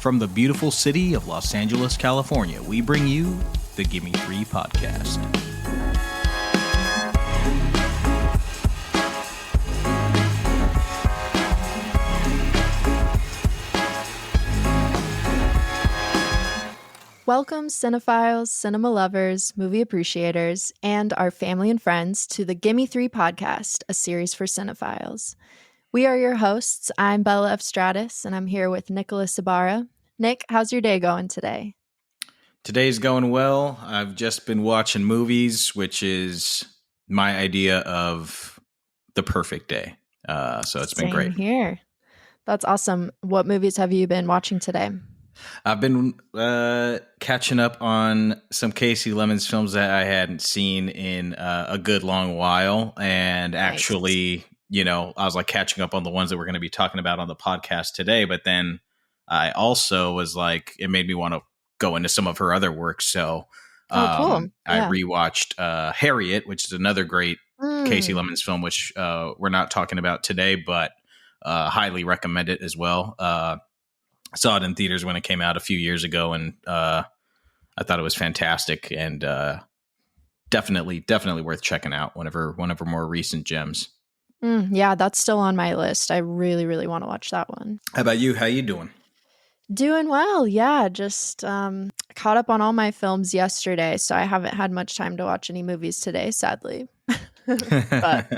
From the beautiful city of Los Angeles, California, we bring you the Gimme Three podcast. Welcome, cinephiles, cinema lovers, movie appreciators, and our family and friends to the Gimme Three podcast, a series for cinephiles. We are your hosts. I'm Bella F. Stratus, and I'm here with Nicholas Ibarra. Nick, how's your day going today? Today's going well. I've just been watching movies, which is my idea of the perfect day. So it's been great. Same here. That's awesome. What movies have you been watching today? I've been catching up on some Kasi Lemmons films that I hadn't seen in a good long while. And actually, you know, I was like catching up on the ones that we're going to be talking about on the podcast today. But then I also was like, it made me want to go into some of her other work. So cool. I rewatched Harriet, which is another great Kasi Lemmons film, which we're not talking about today, but highly recommend it as well. I saw it in theaters when it came out a few years ago, and I thought it was fantastic and definitely worth checking out. One of her more recent gems. Yeah, that's still on my list. I really want to watch that one. How about you? How you doing? Doing well, yeah. Just caught up on all my films yesterday, so I haven't had much time to watch any movies today, sadly. But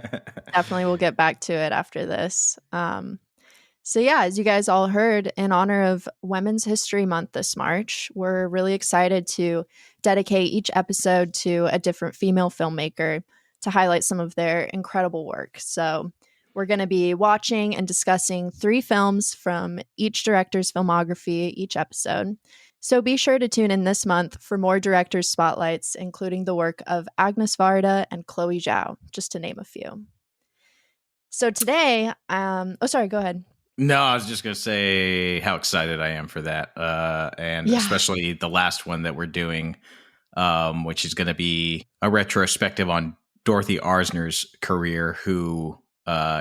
definitely we'll get back to it after this. So yeah, as you guys all heard, in honor of Women's History Month this March, we're really excited to dedicate each episode to a different female filmmaker to highlight some of their incredible work. So we're going to be watching and discussing 3 films from each director's filmography each episode. So be sure to tune in this month for more directors' spotlights, including the work of Agnes Varda and Chloe Zhao, just to name a few. So today, sorry, go ahead. No, I was just going to say how excited I am for that. Especially the last one that we're doing, which is going to be a retrospective on Dorothy Arzner's career, who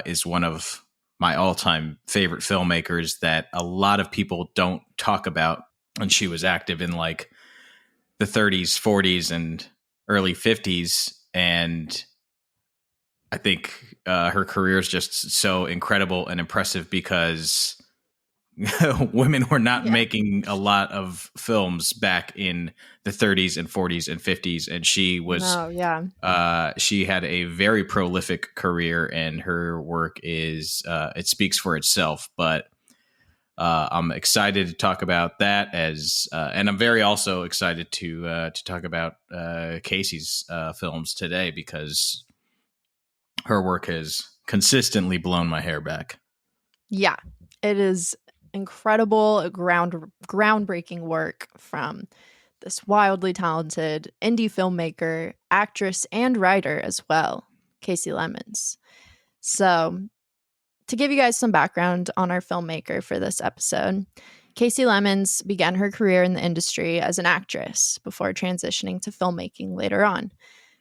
is one of my all-time favorite filmmakers that a lot of people don't talk about. And she was active in like the 30s, 40s, and early 50s. And I think her career is just so incredible and impressive because women were not making a lot of films back in the 30s and 40s and 50s. And she was, she had a very prolific career, and her work is, it speaks for itself. But I'm excited to talk about that and I'm very also excited to talk about Kasi's films today, because her work has consistently blown my hair back. Yeah, it is incredible, groundbreaking work from this wildly talented indie filmmaker, actress, and writer as well, Kasi Lemmons. So, to give you guys some background on our filmmaker for this episode, Kasi Lemmons began her career in the industry as an actress before transitioning to filmmaking later on.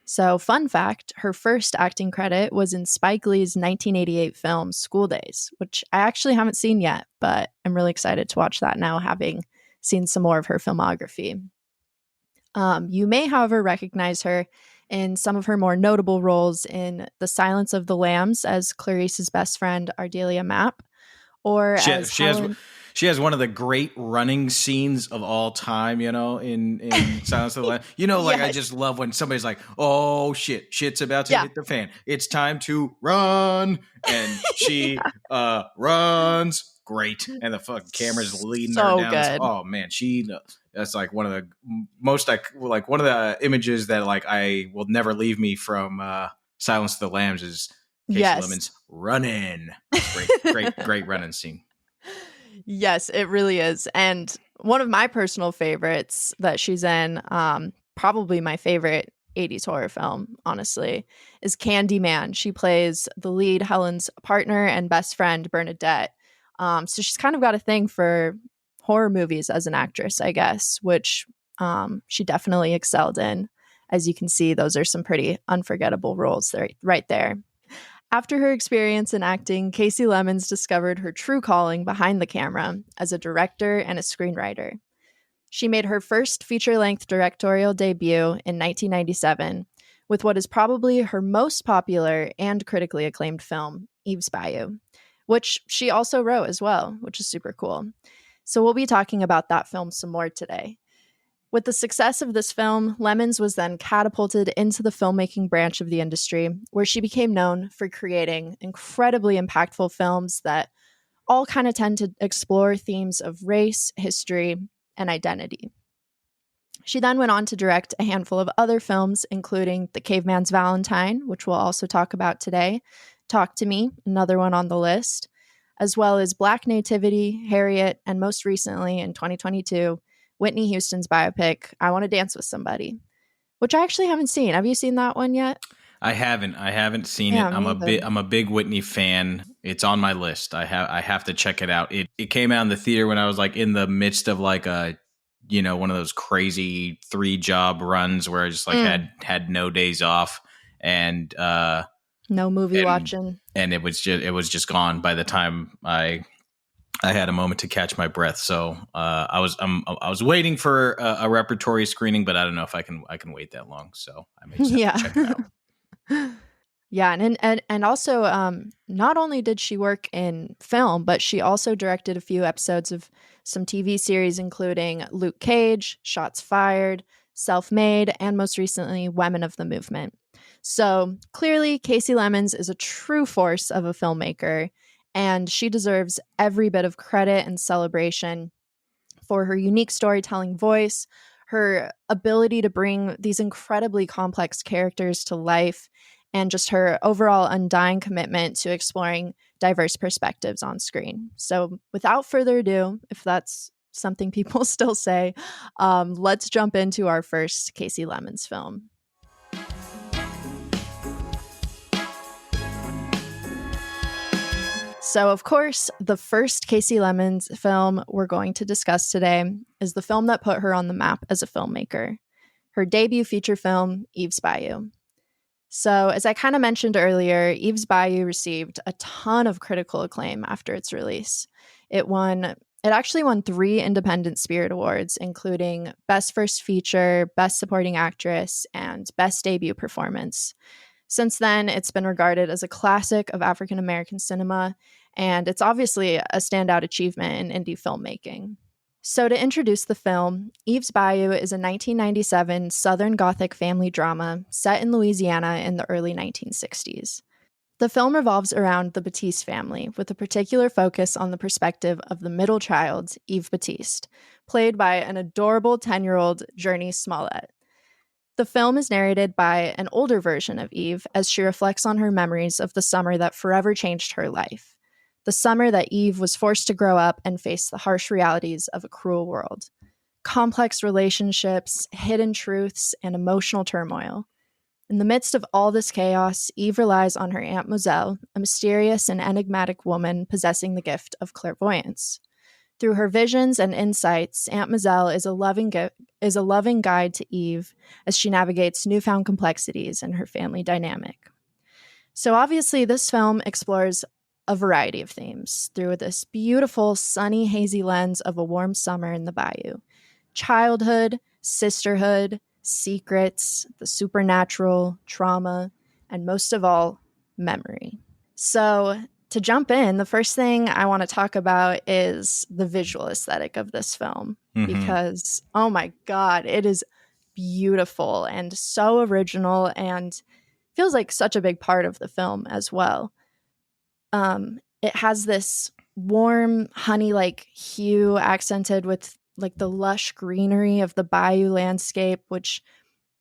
So, fun fact, her first acting credit was in Spike Lee's 1988 film School Days, which I actually haven't seen yet, but I'm really excited to watch that now, having seen some more of her filmography. You may, however, recognize her in some of her more notable roles in The Silence of the Lambs as Clarice's best friend, Ardelia Mapp, or She has one of the great running scenes of all time, you know, in Silence of the Lambs. You know, like, I just love when somebody's like, oh, shit's about to hit the fan. It's time to run. And she runs. Great. And the fucking camera's leading her down. Good. Oh, man. That's like one of the most, like one of the images that like I will never leave me from Silence of the Lambs is Kasi Lemmons running. Great running scene. Yes, it really is. And one of my personal favorites that she's in, probably my favorite 80s horror film, honestly, is Candyman. She plays the lead, Helen's partner and best friend, Bernadette. So she's kind of got a thing for horror movies as an actress, I guess, which she definitely excelled in. As you can see, those are some pretty unforgettable roles right there. After her experience in acting, Kasi Lemmons discovered her true calling behind the camera as a director and a screenwriter. She made her first feature-length directorial debut in 1997 with what is probably her most popular and critically acclaimed film, Eve's Bayou, which she also wrote as well, which is super cool. So we'll be talking about that film some more today. With the success of this film, Lemmons was then catapulted into the filmmaking branch of the industry, where she became known for creating incredibly impactful films that all kind of tend to explore themes of race, history, and identity. She then went on to direct a handful of other films, including The Caveman's Valentine, which we'll also talk about today, Talk to Me, another one on the list, as well as Black Nativity, Harriet, and most recently in 2022, Whitney Houston's biopic, I Want to Dance with Somebody, which I actually haven't seen. Have you seen that one yet? I haven't seen it. I'm a big Whitney fan. It's on my list. I have to check it out. It came out in the theater when I was like in the midst of like a, one of those crazy 3-job runs where I just like had no days off and no movie watching. And it was just gone by the time I had a moment to catch my breath. So I was waiting for a repertory screening, but I don't know if I can wait that long. So I may just have to check it out. Yeah, and also not only did she work in film, but she also directed a few episodes of some TV series, including Luke Cage, Shots Fired, Self-Made, and most recently, Women of the Movement. So clearly, Kasi Lemmons is a true force of a filmmaker, and she deserves every bit of credit and celebration for her unique storytelling voice, her ability to bring these incredibly complex characters to life, and just her overall undying commitment to exploring diverse perspectives on screen. So without further ado, if that's something people still say, let's jump into our first Kasi Lemmons film. So, of course, the first Kasi Lemmons film we're going to discuss today is the film that put her on the map as a filmmaker, her debut feature film, Eve's Bayou. So, as I kind of mentioned earlier, Eve's Bayou received a ton of critical acclaim after its release. It actually won 3 Independent Spirit Awards, including Best First Feature, Best Supporting Actress, and Best Debut Performance. Since then, it's been regarded as a classic of African American cinema, and it's obviously a standout achievement in indie filmmaking. So to introduce the film, Eve's Bayou is a 1997 Southern Gothic family drama set in Louisiana in the early 1960s. The film revolves around the Batiste family, with a particular focus on the perspective of the middle child, Eve Batiste, played by an adorable 10-year-old Journey Smollett. The film is narrated by an older version of Eve as she reflects on her memories of the summer that forever changed her life. The summer that Eve was forced to grow up and face the harsh realities of a cruel world. Complex relationships, hidden truths, and emotional turmoil. In the midst of all this chaos, Eve relies on her Aunt Moselle, a mysterious and enigmatic woman possessing the gift of clairvoyance. Through her visions and insights, Aunt Moselle is a loving guide to Eve as she navigates newfound complexities in her family dynamic. So obviously, this film explores a variety of themes through this beautiful, sunny, hazy lens of a warm summer in the Bayou. Childhood, sisterhood, secrets, the supernatural, trauma, and most of all, memory. So to jump in, the first thing I want to talk about is the visual aesthetic of this film, because, oh my God, it is beautiful and so original and feels like such a big part of the film as well. It has this warm, honey-like hue accented with like the lush greenery of the bayou landscape, which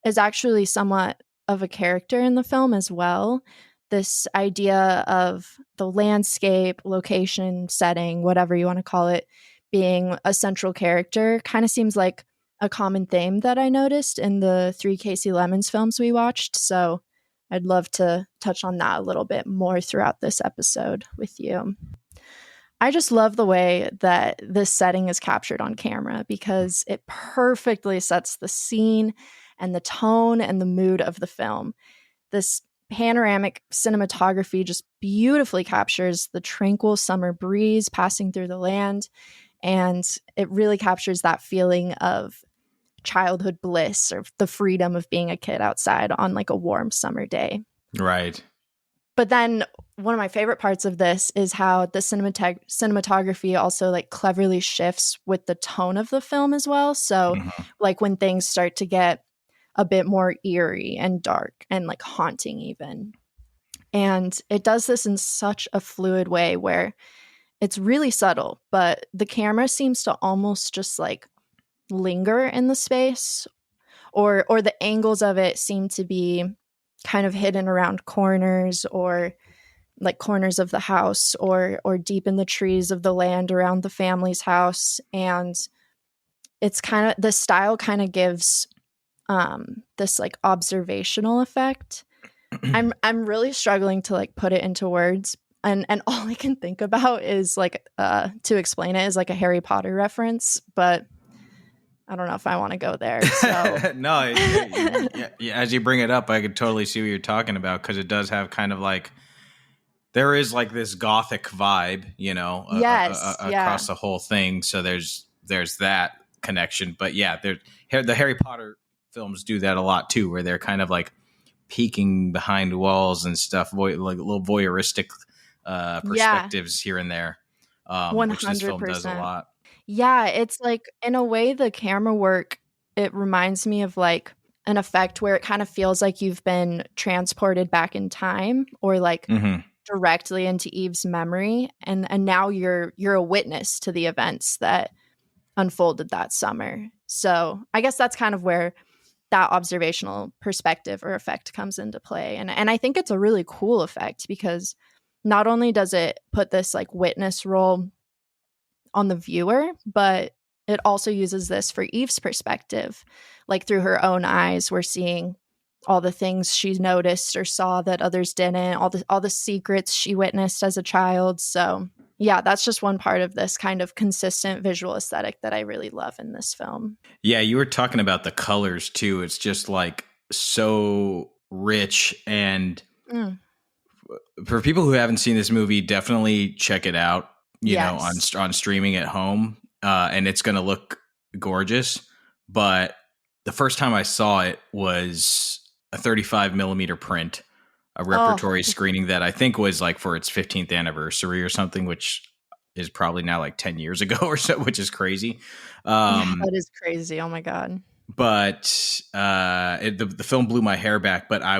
is actually somewhat of a character in the film as well. This idea of the landscape, location, setting, whatever you want to call it, being a central character kind of seems like a common theme that I noticed in the 3 Kasi Lemmons films we watched. So I'd love to touch on that a little bit more throughout this episode with you. I just love the way that this setting is captured on camera because it perfectly sets the scene and the tone and the mood of the film. This panoramic cinematography just beautifully captures the tranquil summer breeze passing through the land. And it really captures that feeling of childhood bliss or the freedom of being a kid outside on like a warm summer day. Right. But then one of my favorite parts of this is how the cinematography also like cleverly shifts with the tone of the film as well. So like when things start to get a bit more eerie and dark and like haunting even. And it does this in such a fluid way where it's really subtle, but the camera seems to almost just like linger in the space, or the angles of it seem to be kind of hidden around corners or like corners of the house or deep in the trees of the land around the family's house. And it's kind of, the style kind of gives this like observational effect. I'm really struggling to like put it into words, and all I can think about is like to explain it is like a Harry Potter reference, but I don't know if I want to go there. So. No, as you bring it up, I could totally see what you're talking about, because it does have kind of like, there is like this gothic vibe, you know, across the whole thing. So there's that connection. But yeah, the Harry Potter films do that a lot too, where they're kind of like peeking behind walls and stuff, like little voyeuristic perspectives here and there, 100%. which this film does a lot. Yeah, it's like in a way the camera work, it reminds me of like an effect where it kind of feels like you've been transported back in time or like directly into Eve's memory, and now you're a witness to the events that unfolded that summer. So I guess that's kind of where that observational perspective or effect comes into play. And I think it's a really cool effect because not only does it put this like witness role on the viewer, but it also uses this for Eve's perspective. Like through her own eyes, we're seeing all the things she noticed or saw that others didn't, all the secrets she witnessed as a child. So yeah, that's just one part of this kind of consistent visual aesthetic that I really love in this film. Yeah, you were talking about the colors too. It's just like so rich, and for people who haven't seen this movie, definitely check it out. You know, on streaming at home, and it's going to look gorgeous. But the first time I saw it was a 35 millimeter print, a repertory screening that I think was like for its 15th anniversary or something, which is probably now like 10 years ago or so, which is crazy. That is crazy. Oh my God. But the film blew my hair back. But I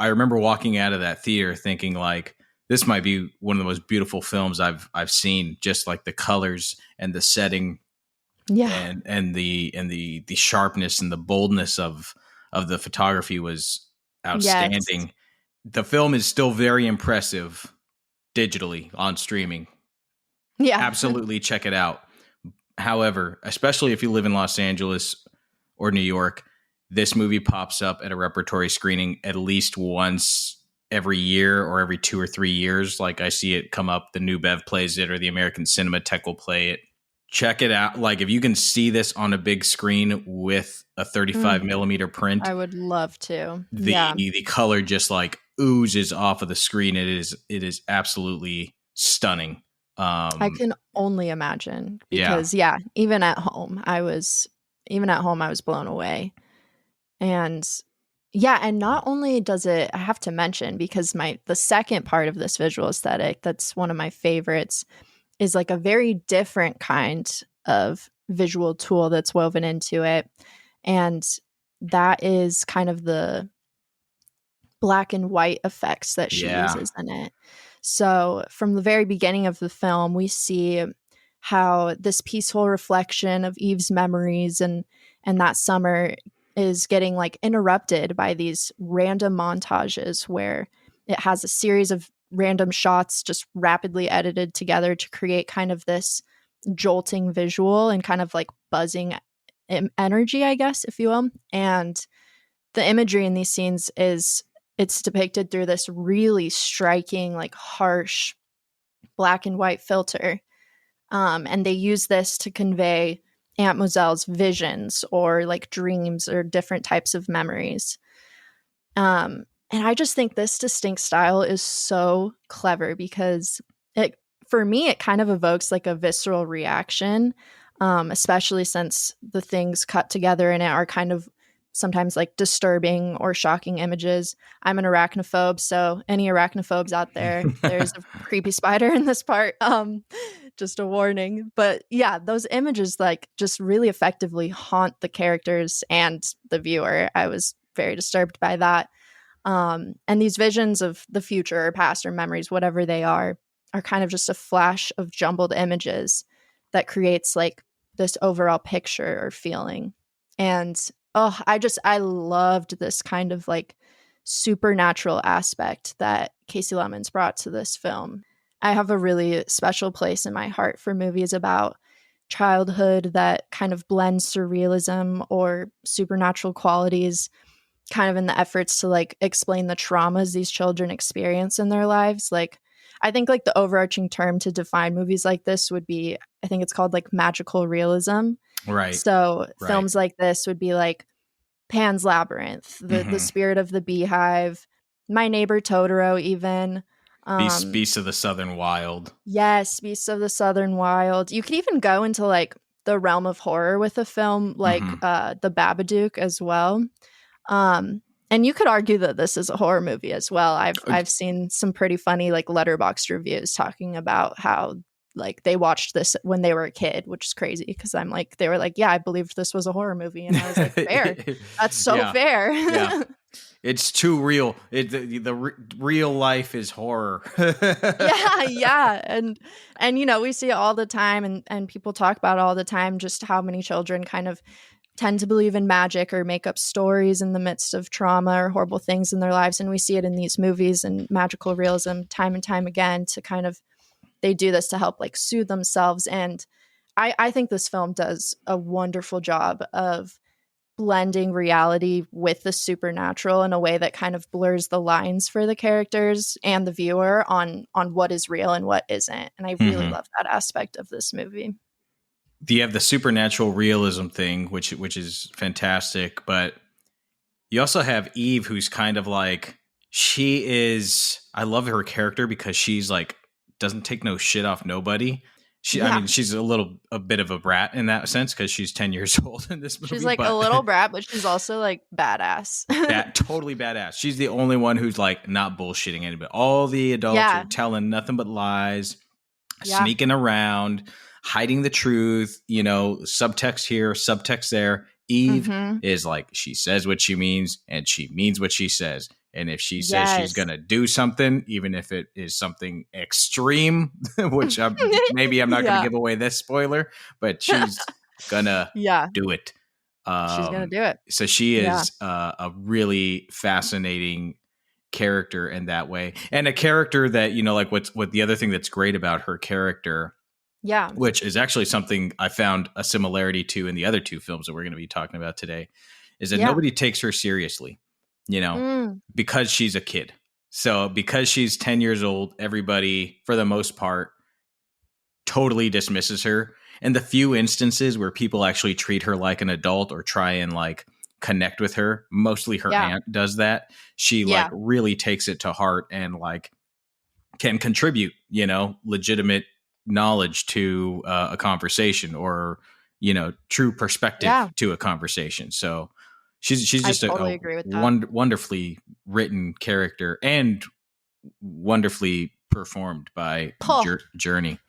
remember walking out of that theater thinking like, this might be one of the most beautiful films I've seen. Just like the colors and the setting, and the sharpness and the boldness of the photography was outstanding. Yes. The film is still very impressive digitally on streaming. Yeah, absolutely check it out. However, especially if you live in Los Angeles or New York, this movie pops up at a repertory screening at least once every year or every 2 or 3 years. Like I see it come up, the New Bev plays it, or the American Cinematheque will play it. Check it out. Like if you can see this on a big screen with a 35 millimeter print, I would love to. The color just like oozes off of the screen. It is absolutely stunning. I can only imagine because even at home I was blown away. And not only does it, I have to mention, because the second part of this visual aesthetic that's one of my favorites is like a very different kind of visual tool that's woven into it. And that is kind of the black and white effects that she uses in it. So from the very beginning of the film, we see how this peaceful reflection of Eve's memories and that summer is getting like interrupted by these random montages where it has a series of random shots just rapidly edited together to create kind of this jolting visual and kind of like buzzing energy, I guess, if you will. And the imagery in these scenes it's depicted through this really striking, like harsh black and white filter. And they use this to convey Aunt Moselle's visions or like dreams or different types of memories. And I just think this distinct style is so clever because it, for me, it kind of evokes like a visceral reaction, especially since the things cut together in it are kind of sometimes like disturbing or shocking images. I'm an arachnophobe, so any arachnophobes out there, there's a creepy spider in this part. Just a warning. But yeah, those images like just really effectively haunt the characters and the viewer. I was very disturbed by that. And these visions of the future or past or memories, whatever they are kind of just a flash of jumbled images that creates like this overall picture or feeling. And I loved this kind of like supernatural aspect that Kasi Lemmons brought to this film. I have a really special place in my heart for movies about childhood that kind of blends surrealism or supernatural qualities kind of in the efforts to like explain the traumas these children experience in their lives. Like, I think like the overarching term to define movies like this would be, I think it's called like magical realism. Right. So Right. films like this would be like Pan's Labyrinth, the Spirit of the Beehive, My Neighbor Totoro, even. Beasts of the Southern Wild. Yes, Beasts of the Southern Wild. You could even go into like the realm of horror with a film like The Babadook as well. And you could argue that this is a horror movie as well. I've seen some pretty funny like Letterboxd reviews talking about how like they watched this when they were a kid, which is crazy because I'm like, they were like, yeah, I believed this was a horror movie, and I was like, fair. That's so fair. Yeah. It's too real. The real life is horror. yeah. And you know, we see it all the time, and people talk about it all the time, just how many children kind of tend to believe in magic or make up stories in the midst of trauma or horrible things in their lives. And we see it in these movies and magical realism time and time again to kind of, they do this to help like soothe themselves. And I think this film does a wonderful job of blending reality with the supernatural in a way that kind of blurs the lines for the characters and the viewer on what is real and what isn't. And I really love that aspect of this movie. You have the supernatural realism thing, which is fantastic, but you also have Eve, who's kind of like, I love her character because she's like, doesn't take no shit off nobody. I mean, she's a bit of a brat in that sense because she's 10 years old in this movie. She's like a little brat, but she's also like badass. Totally badass. She's the only one who's like not bullshitting anybody. All the adults are telling nothing but lies, sneaking around, hiding the truth, you know, subtext here, subtext there. Eve is like, she says what she means and she means what she says. And if she says she's going to do something, even if it is something extreme, which maybe I'm not going to give away this spoiler, but she's going to do it. She's going to do it. So she is a really fascinating character in that way. And a character that, you know, like what the other thing that's great about her character, which is actually something I found a similarity to in the other two films that we're going to be talking about today, is that nobody takes her seriously, you know, because she's a kid. So because she's 10 years old, everybody, for the most part, totally dismisses her. And the few instances where people actually treat her like an adult or try and like connect with her, mostly her aunt does that. She like really takes it to heart and like can contribute, you know, legitimate knowledge to a conversation or, you know, true perspective to a conversation. So she's just totally a wonderfully written character and wonderfully performed by Journey.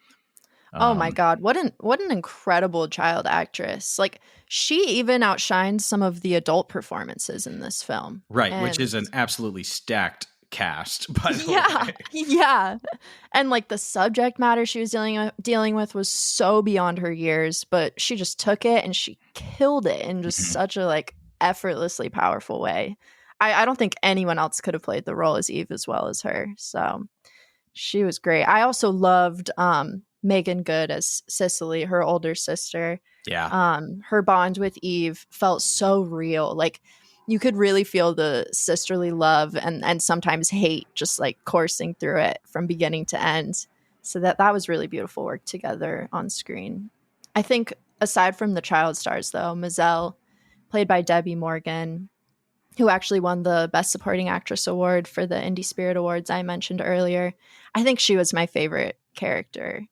Oh my God. What an incredible child actress. Like, she even outshines some of the adult performances in this film. Right. Which is an absolutely stacked cast, by the way. Yeah. And like the subject matter she was dealing with was so beyond her years, but she just took it and she killed it in just such a like effortlessly powerful way. I don't think anyone else could have played the role as Eve as well as her. So she was great. I also loved Megan Good as Cicely, her older sister. Yeah. Her bond with Eve felt so real. Like, you could really feel the sisterly love and sometimes hate just like coursing through it from beginning to end. So that was really beautiful work together on screen. I think aside from the child stars though, Maiselle, played by Debbie Morgan, who actually won the Best Supporting Actress award for the Indie Spirit Awards I mentioned earlier. I think she was my favorite character,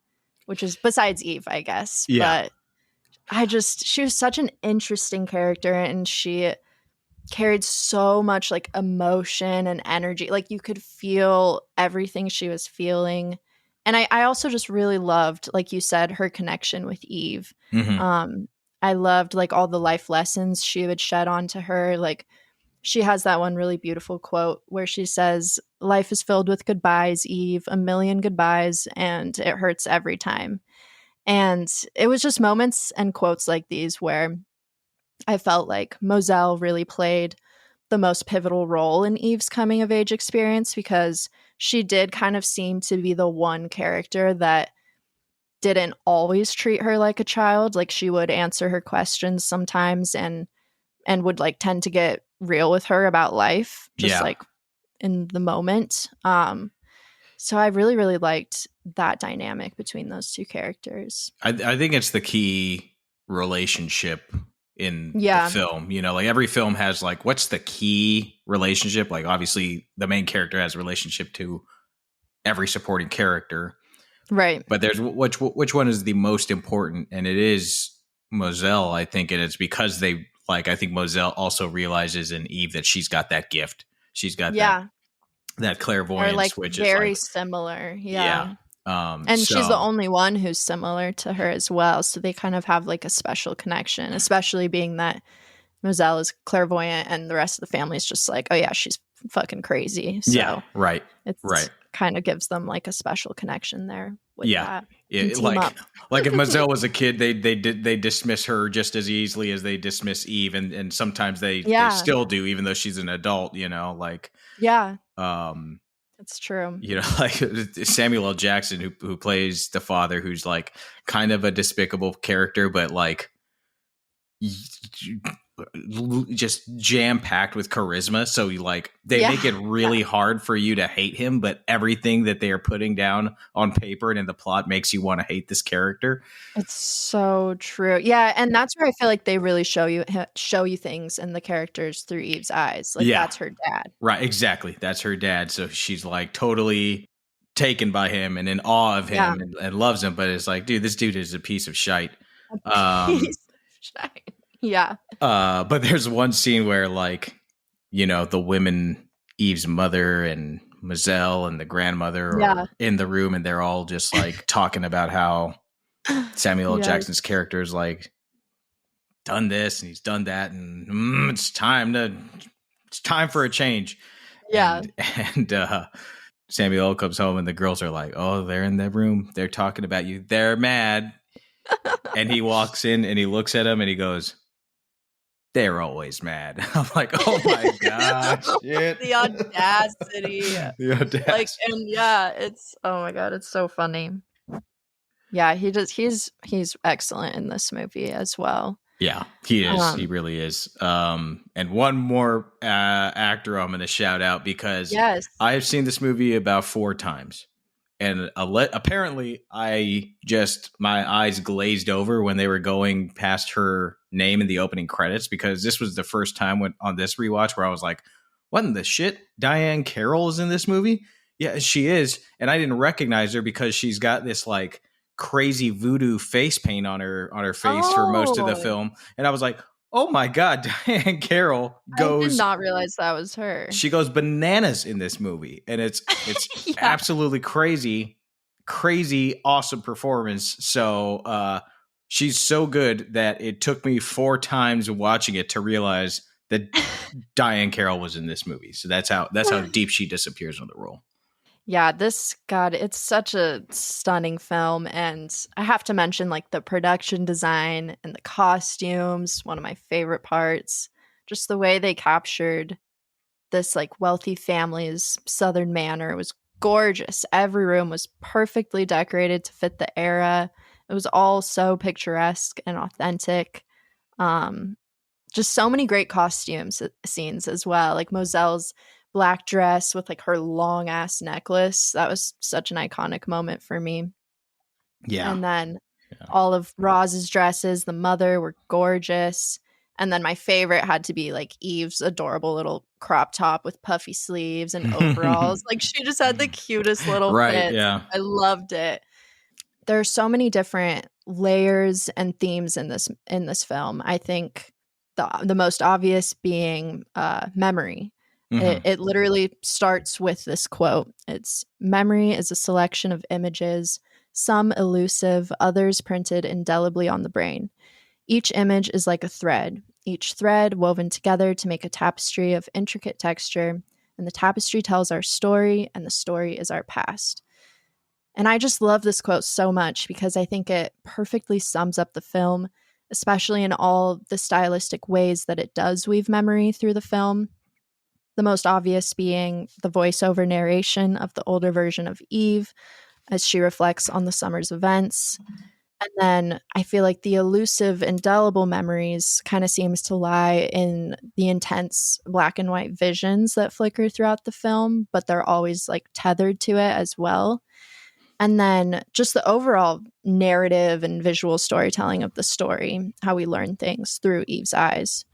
which is besides Eve, I guess. Yeah. But she was such an interesting character, and she carried so much like emotion and energy. Like you could feel everything she was feeling. And I also just really loved, like you said, her connection with Eve. Mm-hmm. I loved like all the life lessons she would shed onto her. Like she has that one really beautiful quote where she says, "Life is filled with goodbyes, Eve, a million goodbyes, and it hurts every time." And it was just moments and quotes like these where I felt like Moselle really played the most pivotal role in Eve's coming of age experience, because she did kind of seem to be the one character that didn't always treat her like a child. Like she would answer her questions sometimes and would like tend to get real with her about life, just like in the moment. So I really, really liked that dynamic between those two characters. I think it's the key relationship in the film. You know, like every film has like, what's the key relationship? Like obviously the main character has a relationship to every supporting character. Right. But there's which one is the most important? And it is Moselle, I think. And it's because they like, I think Moselle also realizes in Eve that she's got that gift. She's got that clairvoyance, like which very is like similar. Yeah. And she's the only one who's similar to her as well. So they kind of have like a special connection, especially being that Moselle is clairvoyant and the rest of the family is just like, oh yeah, she's fucking crazy. So right. Kind of gives them like a special connection there with that. Like if Moselle was a kid, they dismiss her just as easily as they dismiss Eve, and sometimes they still do, even though she's an adult. You know, like it's true. You know, like Samuel L. Jackson, who plays the father, who's like kind of a despicable character, but like just jam packed with charisma. So you like they make it really hard for you to hate him, but everything that they are putting down on paper and in the plot makes you want to hate this character. It's so true. Yeah, and that's where I feel like they really show you things and the characters through Eve's eyes. Like that's her dad. Right, exactly. That's her dad. So she's like totally taken by him and in awe of him and loves him, but it's like, dude, this dude is a piece of shite. Yeah. But there's one scene where like, you know, the women, Eve's mother and Moselle and the grandmother are in the room and they're all just like talking about how Samuel L. Jackson's character is like done this and he's done that and it's time for a change. Yeah. And Samuel comes home and the girls are like, oh, they're in the room. They're talking about you. They're mad. And he walks in and he looks at him and he goes, they're always mad. I'm like, oh my gosh. The audacity. Like, and it's, oh my God, it's so funny. Yeah, he's excellent in this movie as well. Yeah, he is. He really is. And one more actor I'm going to shout out because I have seen this movie about 4 times. And apparently my eyes glazed over when they were going past her name in the opening credits, because this was the first time on this rewatch where I was like, what in the shit? Diane Carroll is in this movie? Yeah, she is. And I didn't recognize her because she's got this like crazy voodoo face paint on her face for most of the film. And I was like, oh my God, Diane Carroll goes. I did not realize that was her. She goes bananas in this movie. And it's absolutely crazy, awesome performance. So she's so good that it took me 4 times watching it to realize that Diane Carroll was in this movie. So that's how deep she disappears in the role. Yeah, it's such a stunning film. And I have to mention like the production design and the costumes, one of my favorite parts. Just the way they captured this like wealthy family's Southern manor was gorgeous. Every room was perfectly decorated to fit the era. It was all so picturesque and authentic. Just so many great costumes scenes as well. Like Moselle's black dress with like her long ass necklace. That was such an iconic moment for me. Yeah. And then all of Roz's dresses, the mother, were gorgeous. And then my favorite had to be like Eve's adorable little crop top with puffy sleeves and overalls. Like she just had the cutest little Right, fits. yeah. I loved it. There are so many different layers and themes in this film. I think the most obvious being memory. It literally starts with this quote. It's memory is a selection of images, some elusive, others printed indelibly on the brain. Each image is like a thread, each thread woven together to make a tapestry of intricate texture, and the tapestry tells our story, and the story is our past. And I just love this quote so much because I think it perfectly sums up the film, especially in all the stylistic ways that it does weave memory through the film. The most obvious being the voiceover narration of the older version of Eve as she reflects on the summer's events. And then I feel like the elusive, indelible memories kind of seems to lie in the intense black and white visions that flicker throughout the film, but they're always like tethered to it as well. And then just the overall narrative and visual storytelling of the story, how we learn things through Eve's eyes.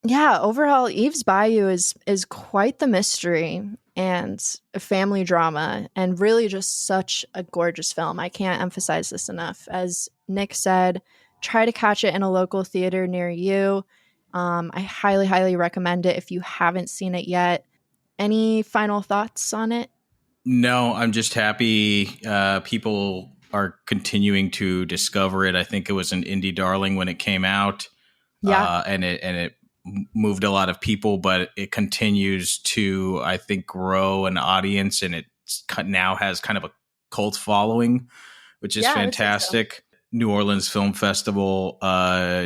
Yeah, overall, Eve's Bayou is quite the mystery and a family drama, and really just such a gorgeous film. I can't emphasize this enough. As Nick said, try to catch it in a local theater near you. I highly, highly recommend it if you haven't seen it yet. Any final thoughts on it? No, I'm just happy people are continuing to discover it. I think it was an indie darling when it came out, Yeah. and it moved a lot of people, but it continues to, I think, grow an audience, and it now has kind of a cult following, which is fantastic. So. New Orleans Film Festival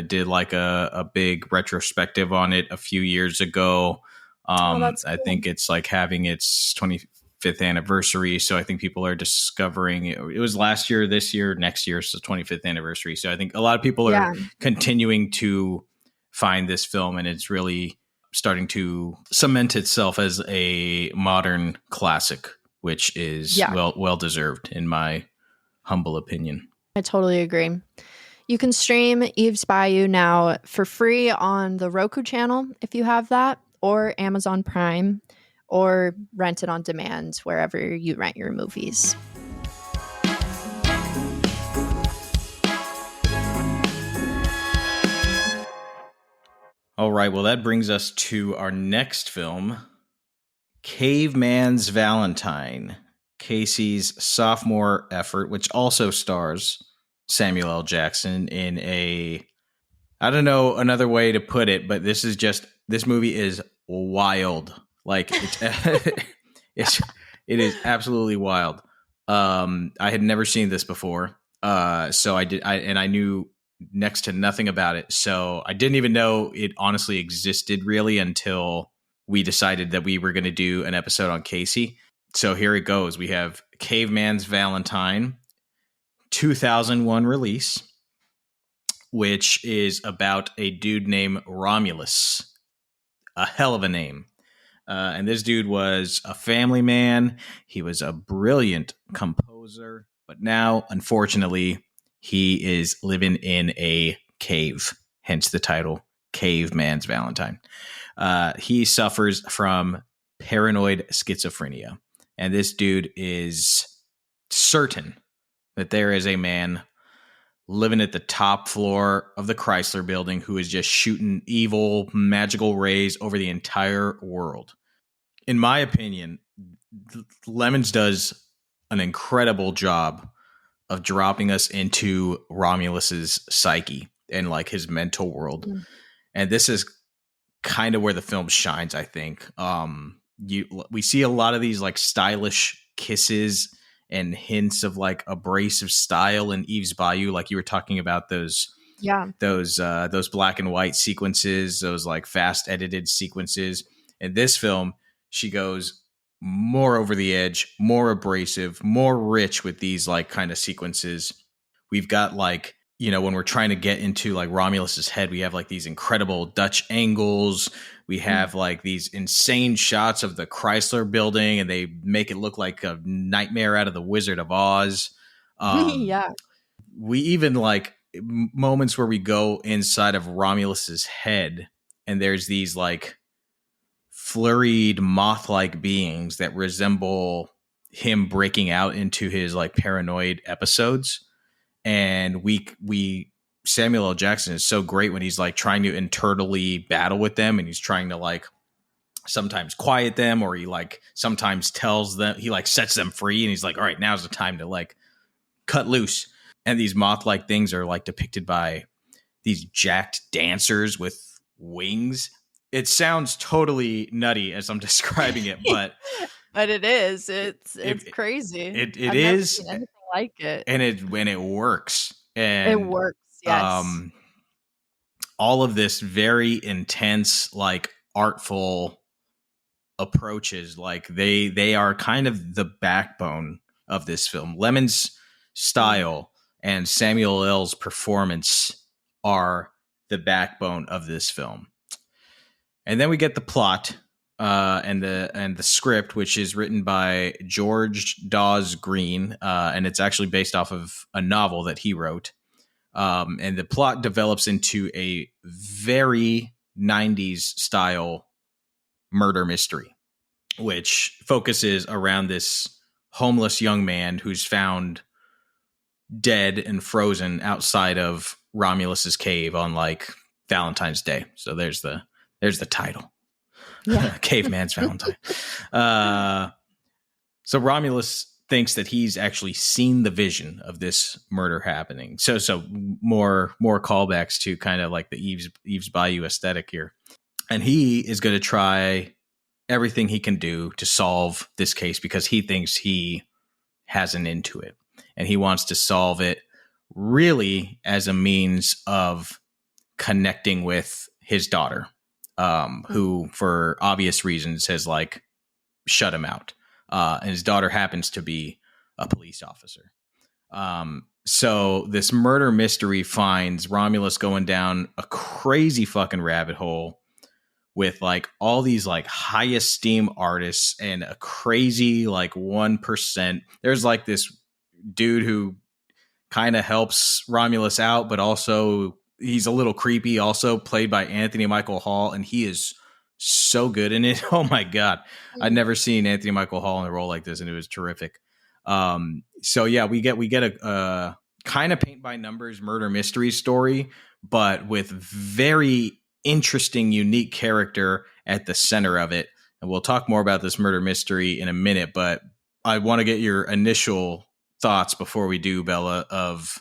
did like a big retrospective on it a few years ago. That's cool. I think it's like having its 25th anniversary. So I think people are discovering it. It was last year, this year, next year. So 25th anniversary. So I think a lot of people are continuing to find this film, and it's really starting to cement itself as a modern classic, which is well deserved in my humble opinion. I totally agree. You can stream Eve's Bayou now for free on the Roku channel if you have that, or Amazon Prime, or rent it on demand wherever you rent your movies. All right, well, that brings us to our next film, Caveman's Valentine, Casey's sophomore effort, which also stars Samuel L. Jackson in a, I don't know another way to put it, but this movie is wild. Like it is absolutely wild. I had never seen this before. So I knew next to nothing about it. So I didn't even know it honestly existed really until we decided that we were going to do an episode on Casey. So here it goes. We have Caveman's Valentine, 2001 release, which is about a dude named Romulus. A hell of a name. And this dude was a family man. He was a brilliant composer, but now, unfortunately, he is living in a cave, hence the title, Caveman's Valentine. He suffers from paranoid schizophrenia, and this dude is certain that there is a man living at the top floor of the Chrysler building who is just shooting evil, magical rays over the entire world. In my opinion, Lemmons does an incredible job of dropping us into Romulus's psyche and like his mental world. Mm. And this is kind of where the film shines, I think. We see a lot of these like stylish kisses and hints of like abrasive style in Eve's Bayou, like you were talking about those black and white sequences, those like fast edited sequences. In this film, she goes more over the edge, more abrasive, more rich with these like kind of sequences. We've got like, you know, when we're trying to get into like Romulus's head, we have like these incredible Dutch angles. We have like these insane shots of the Chrysler building, and they make it look like a nightmare out of the Wizard of Oz. Yeah. We even like moments where we go inside of Romulus's head, and there's these like flurried moth-like beings that resemble him breaking out into his like paranoid episodes. And we Samuel L. Jackson is so great when he's like trying to internally battle with them, and he's trying to like sometimes quiet them, or he like sometimes tells them, he like sets them free, and he's like, all right, now's the time to like cut loose. And these moth-like things are like depicted by these jacked dancers with wings. It sounds totally nutty as I'm describing it, but but it is. It's crazy. It I've is never seen anything like it, and it works. And it works. Yes. All of this very intense, like artful approaches, like they are kind of the backbone of this film. Lemmons' style and Samuel L's performance are the backbone of this film. And then we get the plot and the script, which is written by George Dawes Green, and it's actually based off of a novel that he wrote. And the plot develops into a very 90s style murder mystery, which focuses around this homeless young man who's found dead and frozen outside of Romulus's cave on like Valentine's Day. So there's the title. Yeah. Caveman's Valentine. So Romulus thinks that he's actually seen the vision of this murder happening. So more callbacks to kind of like the Eve's Bayou aesthetic here. And he is going to try everything he can do to solve this case because he thinks he has an into it. And he wants to solve it really as a means of connecting with his daughter, who for obvious reasons has like shut him out. And his daughter happens to be a police officer. So this murder mystery finds Romulus going down a crazy fucking rabbit hole with like all these like high esteem artists and a crazy like 1%. There's like this dude who kind of helps Romulus out, but also he's a little creepy, also played by Anthony Michael Hall, and he is so good in it. Oh my God. I'd never seen Anthony Michael Hall in a role like this, and it was terrific. So yeah, we get a kind of paint by numbers murder mystery story, but with very interesting, unique character at the center of it. And we'll talk more about this murder mystery in a minute, but I want to get your initial thoughts before we do, Bella, of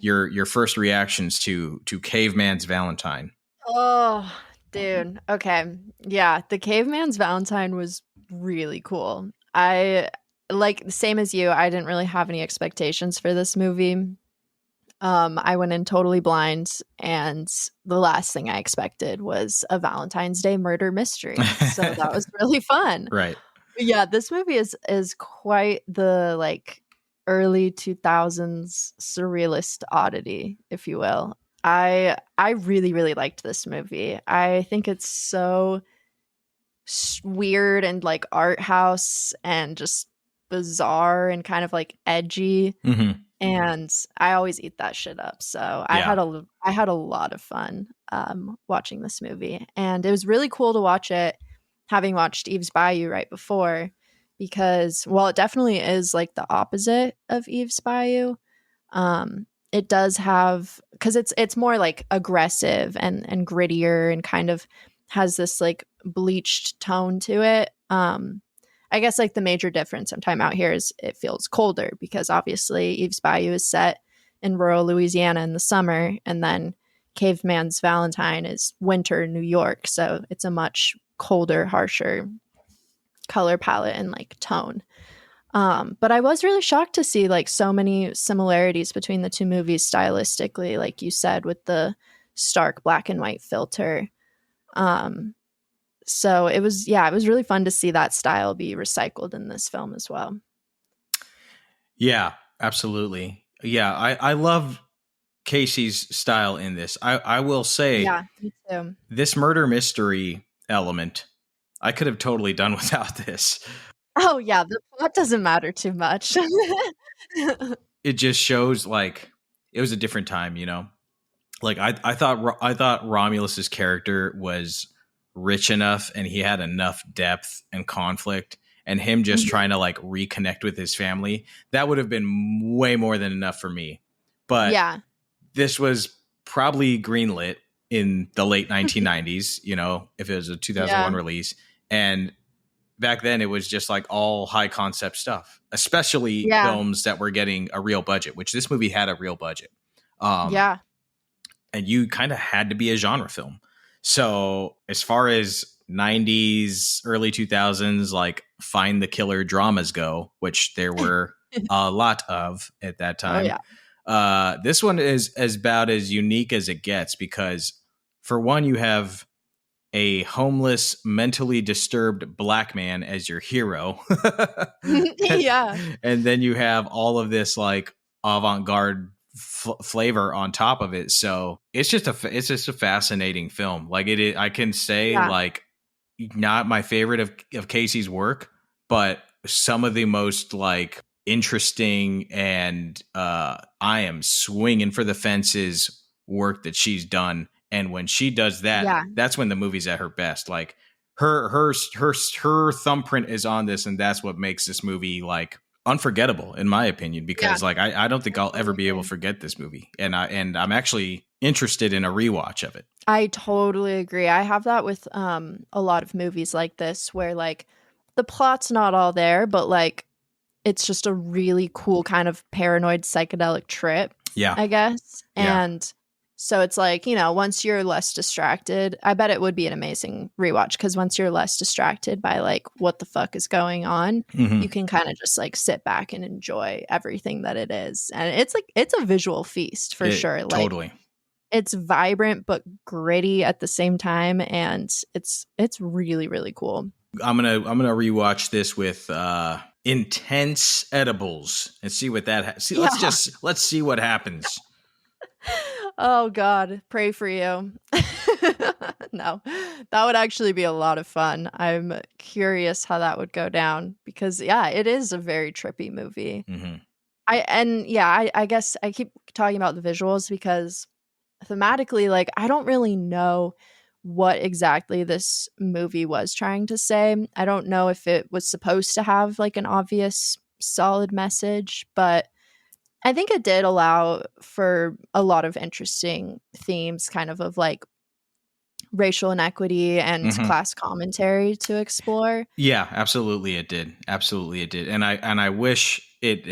your first reactions to Caveman's Valentine. Oh, dude. Okay. Yeah, the Caveman's Valentine was really cool. I like, same as you, I didn't really have any expectations for this movie. I went in totally blind, and the last thing I expected was a Valentine's Day murder mystery. So that was really fun. Right. But yeah, this movie is quite the like early 2000s surrealist oddity, if you will. I really, really liked this movie. I think it's so weird and like art house and just bizarre and kind of like edgy. Mm-hmm. And I always eat that shit up. So I had a lot of fun watching this movie. And it was really cool to watch it, having watched Eve's Bayou right before, because while it definitely is like the opposite of Eve's Bayou, it does have, because it's more like aggressive and grittier and kind of has this like bleached tone to it. I guess like the major difference in Time Out here is it feels colder, because obviously Eve's Bayou is set in rural Louisiana in the summer, and then Caveman's Valentine is winter New York. So it's a much colder, harsher color palette and like tone. But I was really shocked to see like so many similarities between the two movies stylistically, like you said, with the stark black and white filter. So it was really fun to see that style be recycled in this film as well. Yeah, absolutely. Yeah, I love Casey's style in this. I will say, yeah, me too. This murder mystery element, I could have totally done without this. Oh yeah, the plot doesn't matter too much. It just shows like a different time, you know. Like I thought Romulus's character was rich enough and he had enough depth and conflict, and him just Mhm. trying to like reconnect with his family, that would have been way more than enough for me. But Yeah. this was probably greenlit in the late 1990s, you know, if it was a 2001 Yeah. release. And back then it was just like all high concept stuff, especially Yeah. films that were getting a real budget, which this movie had a real budget. Yeah. And you kind of had to be a genre film. So as far as 90s, early 2000s, like find the killer dramas go, which there were a lot of at that Oh time, yeah. this one is about as unique as it gets because, for one, you have a homeless, mentally disturbed black man as your hero. Yeah. And then you have all of this like avant-garde flavor on top of it. So it's just a fascinating film. Like it is, I can say Yeah. like not my favorite of Casey's work, but some of the most like interesting and I am swinging for the fences work that she's done. And when she does that, Yeah. that's when the movie's at her best. Like her thumbprint is on this, and that's what makes this movie like unforgettable, in my opinion. Because Yeah. like I don't think I I'll ever totally be able agree. to forget this movie, and I'm actually interested in a rewatch of it. I totally agree. I have that with a lot of movies like this where like the plot's not all there, but like it's just a really cool kind of paranoid psychedelic trip, Yeah, I guess. yeah. And so it's like, you know, once you're less distracted, I bet it would be an amazing rewatch because once you're less distracted by like what the fuck is going on, Mhm. you can kind of just like sit back and enjoy everything that it is. And it's like it's a visual feast for sure. Like Totally. it's vibrant but gritty at the same time, and it's really really cool. I'm gonna rewatch this with intense edibles and see what that see. Yeah. Let's see what happens. Oh God, pray for you. No, that would actually be a lot of fun. I'm curious how that would go down because yeah, it is a very trippy movie. Mm-hmm. I guess I keep talking about the visuals because thematically, like I don't really know what exactly this movie was trying to say. I don't know if it was supposed to have like an obvious solid message, but I think it did allow for a lot of interesting themes kind of like racial inequity and Mm-hmm. class commentary to explore. Yeah, absolutely it did. Absolutely it did. And I wish it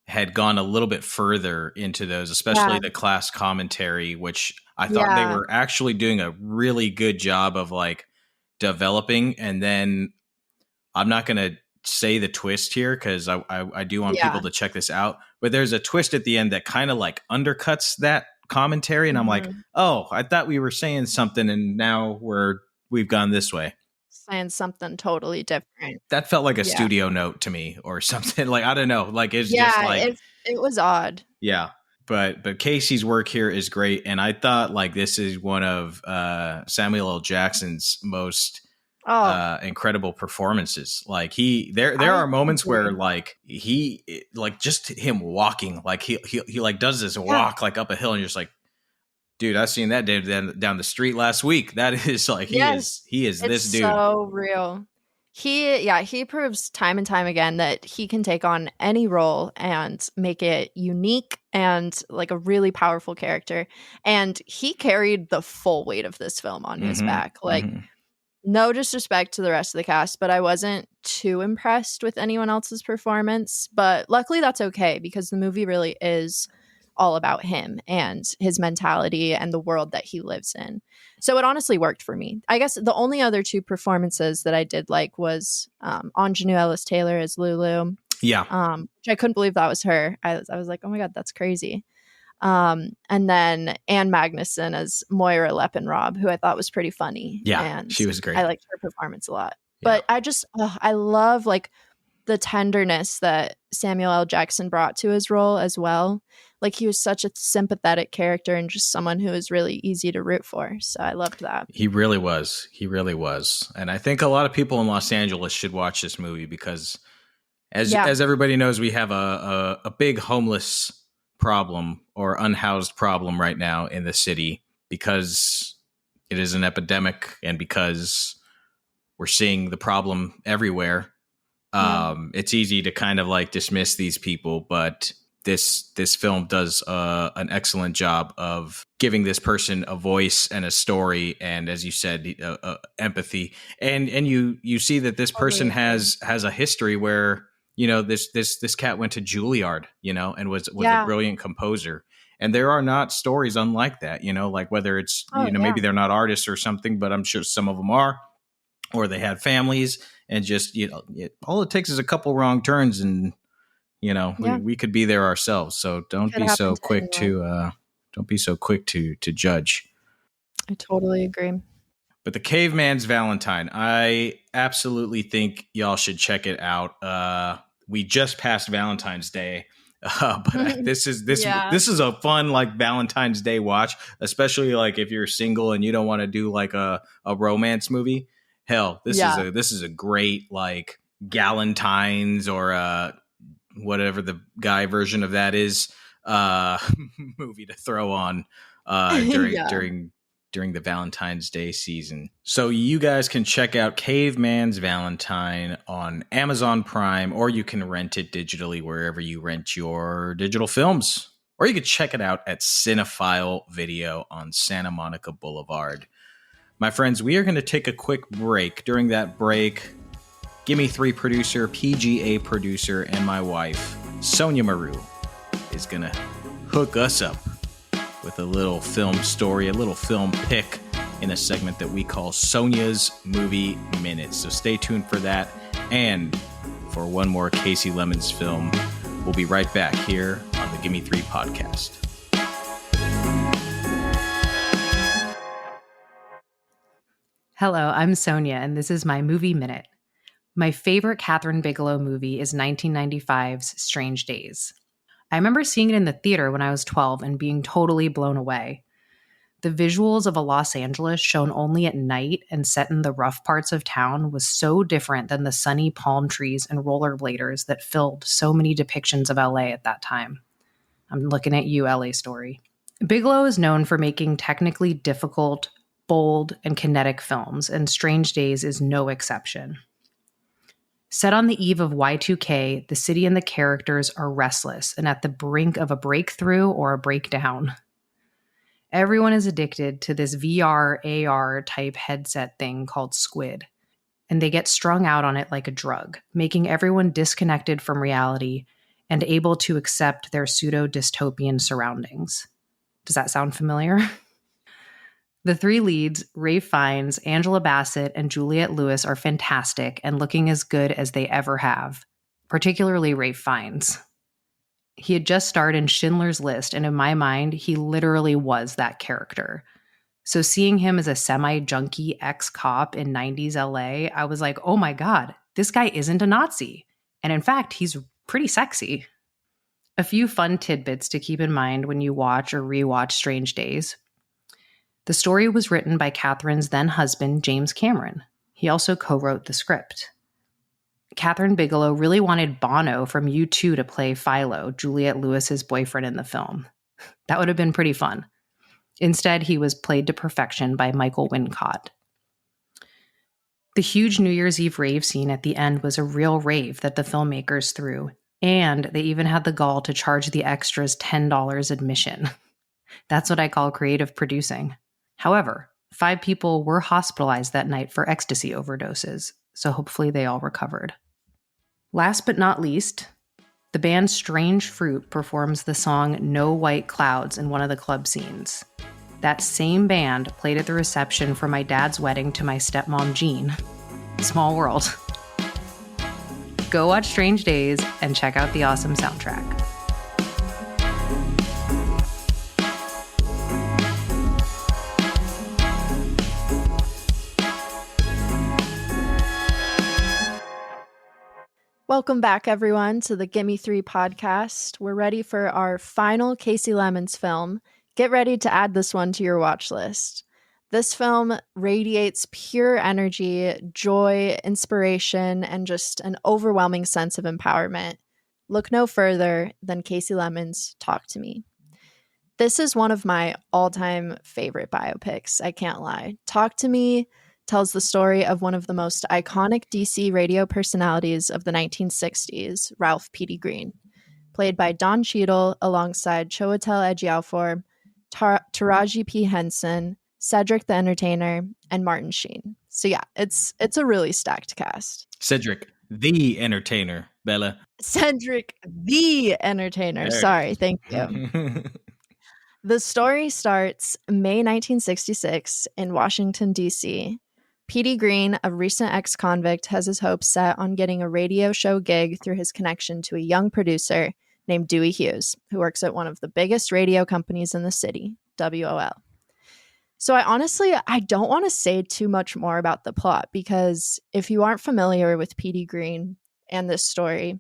had gone a little bit further into those, especially Yeah. the class commentary, which I thought they Yeah. were actually doing a really good job of like developing. And then I'm not going to say the twist here because I do want Yeah. people to check this out. But there's a twist at the end that kind of like undercuts that commentary. And I'm like, Mhm. oh, I thought we were saying something and now we've gone this way. Saying something totally different. That felt like a Yeah. studio note to me or something. Like, I don't know. Like, it's just Yeah, like, it was odd. yeah. But Casey's work here is great. And I thought like this is one of Samuel L. Jackson's most Oh, incredible performances. Like there I are moments where agree. like like just him walking, like he like does this Yeah. walk like up a hill and you're just like, dude, I seen that dude down the street last week. That is like Yes. he is It's this dude. so real. He proves time and time again that he can take on any role and make it unique and like a really powerful character. And he carried the full weight of this film on his back. Like no disrespect to the rest of the cast, but I wasn't too impressed with anyone else's performance. But luckily that's okay because the movie really is all about him and his mentality and the world that he lives in. So it honestly worked for me. I guess the only other two performances that I did like was Ingenue Ellis Taylor as Lulu. Yeah. Which I couldn't believe that was her. I was like, oh my God, that's crazy. And then Anne Magnuson as Moira Leppenrob, who I thought was pretty funny. Yeah, and she was great. I liked her performance a lot. Yeah. But I love like the tenderness that Samuel L. Jackson brought to his role as well. Like he was such a sympathetic character and just someone who was really easy to root for. So I loved that. He really was. He really was. And I think a lot of people in Los Angeles should watch this movie because as everybody knows, we have a big homeless problem or unhoused problem right now in the city because it is an epidemic and because we're seeing the problem everywhere. It's easy to kind of like dismiss these people, but this film does an excellent job of giving this person a voice and a story, and as you said, empathy. And you see that this person has a history where, you know, this cat went to Juilliard, you know, and was a brilliant composer. And there are not stories unlike that, you know, like whether it's, maybe they're not artists or something, but I'm sure some of them are, or they had families, and just, you know, all it takes is a couple wrong turns and, you know, we could be there ourselves. So don't be so quick to judge. I totally agree. But the Caveman's Valentine, I absolutely think y'all should check it out. We just passed Valentine's Day. But this is a fun like Valentine's Day watch, especially like if you're single and you don't want to do like a romance movie. Hell, this is a great like Galentine's or whatever the guy version of that is movie to throw on during the Valentine's Day season. So you guys can check out Caveman's Valentine on Amazon Prime, or you can rent it digitally wherever you rent your digital films. Or you could check it out at Cinephile Video on Santa Monica Boulevard. My friends, we are going to take a quick break. During that break, Gimme Three producer, PGA producer, and my wife, Sonja Mereu, is going to hook us up with a little film story, a little film pick in a segment that we call Sonja's Movie Minute. So stay tuned for that. And for one more Kasi Lemmons film, we'll be right back here on the Gimme Three podcast. Hello, I'm Sonja, and this is my Movie Minute. My favorite Kathryn Bigelow movie is 1995's Strange Days. I remember seeing it in the theater when I was 12 and being totally blown away. The visuals of a Los Angeles shown only at night and set in the rough parts of town was so different than the sunny palm trees and rollerbladers that filled so many depictions of LA at that time. I'm looking at you, LA Story. Bigelow is known for making technically difficult, bold, and kinetic films, and Strange Days is no exception. Set on the eve of Y2K, the city and the characters are restless and at the brink of a breakthrough or a breakdown. Everyone is addicted to this VR, AR type headset thing called Squid, and they get strung out on it like a drug, making everyone disconnected from reality and able to accept their pseudo-dystopian surroundings. Does that sound familiar? The three leads, Ralph Fiennes, Angela Bassett, and Juliette Lewis, are fantastic and looking as good as they ever have, particularly Ralph Fiennes. He had just starred in Schindler's List, and in my mind, he literally was that character. So seeing him as a semi-junkie ex-cop in 90s LA, I was like, oh my God, this guy isn't a Nazi. And in fact, he's pretty sexy. A few fun tidbits to keep in mind when you watch or rewatch Strange Days. The story was written by Kathryn's then-husband, James Cameron. He also co-wrote the script. Kathryn Bigelow really wanted Bono from U2 to play Philo, Juliette Lewis's boyfriend in the film. That would have been pretty fun. Instead, he was played to perfection by Michael Wincott. The huge New Year's Eve rave scene at the end was a real rave that the filmmakers threw, and they even had the gall to charge the extras $10 admission. That's what I call creative producing. However, 5 people were hospitalized that night for ecstasy overdoses, so hopefully they all recovered. Last but not least, the band Strange Fruit performs the song No White Clouds in one of the club scenes. That same band played at the reception for my dad's wedding to my stepmom Jean. Small world. Go watch Strange Days and check out the awesome soundtrack. Welcome back, everyone, to the Gimme Three podcast. We're ready for our final Kasi Lemmons film. Get ready to add this one to your watch list. This film radiates pure energy, joy, inspiration, and just an overwhelming sense of empowerment. look no further than Kasi Lemmons' Talk to Me. This is one of my all-time favorite biopics, I can't lie. Talk to Me tells the story of one of the most iconic DC radio personalities of the 1960s, Ralph P.D. Green, played by Don Cheadle alongside Chiwetel Ejiofor, Taraji P. Henson, Cedric the Entertainer, and Martin Sheen. So yeah, it's a really stacked cast. Cedric the Entertainer, Bella. Cedric the Entertainer. Sorry, thank you. The story starts May 1966 in Washington, D.C. P.D. Green, a recent ex-convict, has his hopes set on getting a radio show gig through his connection to a young producer named Dewey Hughes, who works at one of the biggest radio companies in the city, WOL. So I don't want to say too much more about the plot, because if you aren't familiar with P.D. Green and this story,